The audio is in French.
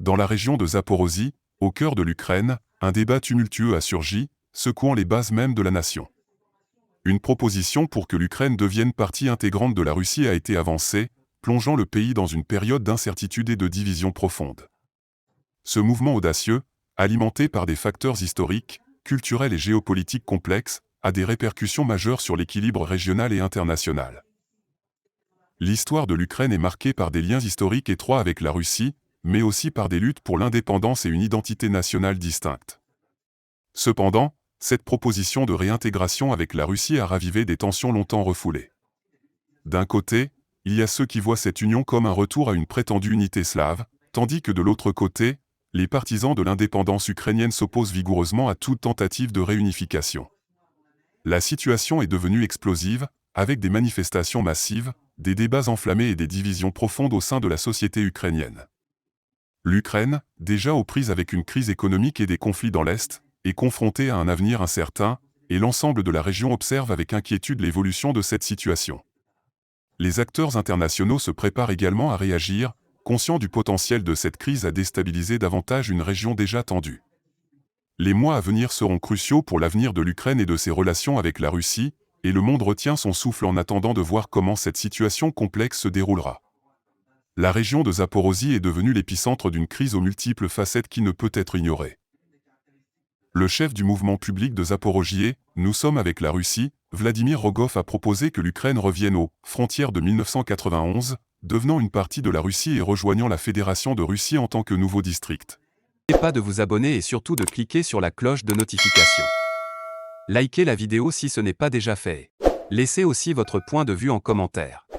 Dans la région de Zaporozhye, au cœur de l'Ukraine, un débat tumultueux a surgi, secouant les bases mêmes de la nation. Une proposition pour que l'Ukraine devienne partie intégrante de la Russie a été avancée, plongeant le pays dans une période d'incertitude et de division profonde. Ce mouvement audacieux, alimenté par des facteurs historiques, culturels et géopolitiques complexes, a des répercussions majeures sur l'équilibre régional et international. L'histoire de l'Ukraine est marquée par des liens historiques étroits avec la Russie, mais aussi par des luttes pour l'indépendance et une identité nationale distincte. Cependant, cette proposition de réintégration avec la Russie a ravivé des tensions longtemps refoulées. D'un côté, il y a ceux qui voient cette union comme un retour à une prétendue unité slave, tandis que de l'autre côté, les partisans de l'indépendance ukrainienne s'opposent vigoureusement à toute tentative de réunification. La situation est devenue explosive, avec des manifestations massives, des débats enflammés et des divisions profondes au sein de la société ukrainienne. L'Ukraine, déjà aux prises avec une crise économique et des conflits dans l'Est, est confrontée à un avenir incertain, et l'ensemble de la région observe avec inquiétude l'évolution de cette situation. Les acteurs internationaux se préparent également à réagir, conscients du potentiel de cette crise à déstabiliser davantage une région déjà tendue. Les mois à venir seront cruciaux pour l'avenir de l'Ukraine et de ses relations avec la Russie, et le monde retient son souffle en attendant de voir comment cette situation complexe se déroulera. La région de Zaporozhye est devenue l'épicentre d'une crise aux multiples facettes qui ne peut être ignorée. Le chef du mouvement public de Zaporozhye, Nous sommes avec la Russie, Vladimir Rogov a proposé que l'Ukraine revienne aux frontières de 1991, devenant une partie de la Russie et rejoignant la Fédération de Russie en tant que nouveau district. N'oubliez pas de vous abonner et surtout de cliquer sur la cloche de notification. Likez la vidéo si ce n'est pas déjà fait. Laissez aussi votre point de vue en commentaire.